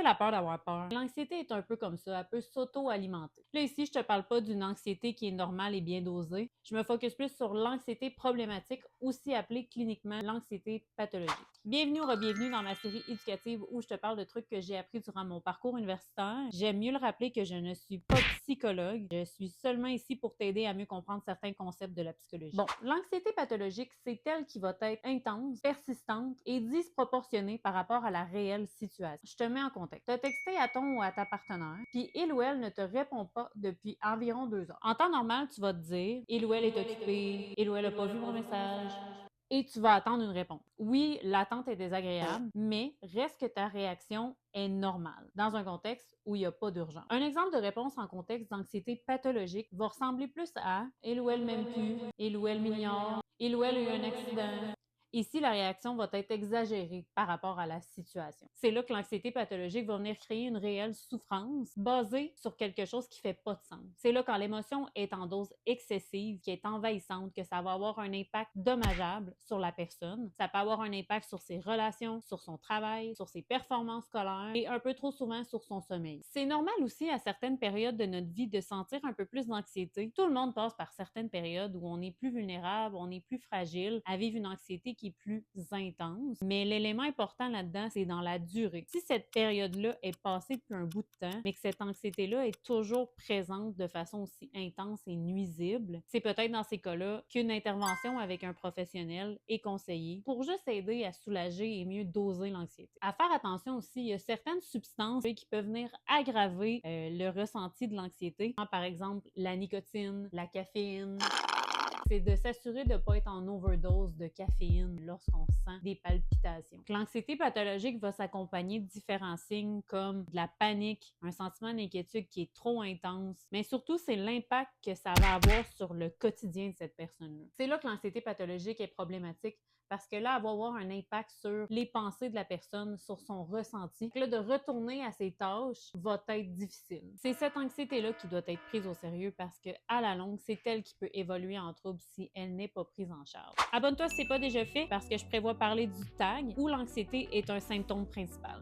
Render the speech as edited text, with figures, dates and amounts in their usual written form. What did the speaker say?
Surveille la peur d'avoir peur. L'anxiété est un peu comme ça, elle peut s'auto-alimenter. Là ici, je te parle pas d'une anxiété qui est normale et bien dosée. Je me focus plus sur l'anxiété problématique, aussi appelée cliniquement l'anxiété pathologique. Bienvenue ou re-bienvenue dans ma série éducative où je te parle de trucs que j'ai appris durant mon parcours universitaire. J'aime mieux le rappeler que je ne suis pas psychologue. Je suis seulement ici pour t'aider à mieux comprendre certains concepts de la psychologie. Bon, l'anxiété pathologique, c'est elle qui va être intense, persistante et disproportionnée par rapport à la réelle situation. Je te mets en contexte. Tu as texté à ton ou à ta partenaire, puis il ou elle ne te répond pas depuis environ 2 heures. En temps normal, tu vas te dire, il ou elle est occupé, il ou elle n'a pas vu mon message, et tu vas attendre une réponse. Oui, l'attente est désagréable, mais reste que ta réaction est normale dans un contexte où il n'y a pas d'urgence. Un exemple de réponse en contexte d'anxiété pathologique va ressembler plus à il ou elle m'aime plus, il ou elle m'ignore, il ou elle a eu un accident. Ici, la réaction va être exagérée par rapport à la situation. C'est là que l'anxiété pathologique va venir créer une réelle souffrance basée sur quelque chose qui fait pas de sens. C'est là quand l'émotion est en dose excessive, qui est envahissante, que ça va avoir un impact dommageable sur la personne. Ça peut avoir un impact sur ses relations, sur son travail, sur ses performances scolaires et un peu trop souvent sur son sommeil. C'est normal aussi à certaines périodes de notre vie de sentir un peu plus d'anxiété. Tout le monde passe par certaines périodes où on est plus vulnérable, on est plus fragile à vivre une anxiété qui est plus intense. Mais l'élément important là-dedans, c'est dans la durée. Si cette période-là est passée depuis un bout de temps, mais que cette anxiété-là est toujours présente de façon aussi intense et nuisible, c'est peut-être dans ces cas-là qu'une intervention avec un professionnel est conseillée pour juste aider à soulager et mieux doser l'anxiété. À faire attention aussi, il y a certaines substances qui peuvent venir aggraver le ressenti de l'anxiété. Par exemple, la nicotine, la caféine. C'est de s'assurer de ne pas être en overdose de caféine lorsqu'on sent des palpitations. L'anxiété pathologique va s'accompagner de différents signes comme de la panique, un sentiment d'inquiétude qui est trop intense, mais surtout, c'est l'impact que ça va avoir sur le quotidien de cette personne-là. C'est là que l'anxiété pathologique est problématique parce que là, elle va avoir un impact sur les pensées de la personne, sur son ressenti. Donc là, de retourner à ses tâches va être difficile. C'est cette anxiété-là qui doit être prise au sérieux parce que, à la longue, c'est elle qui peut évoluer en trouble si elle n'est pas prise en charge. Abonne-toi si ce n'est pas déjà fait parce que je prévois parler du TAG où l'anxiété est un symptôme principal.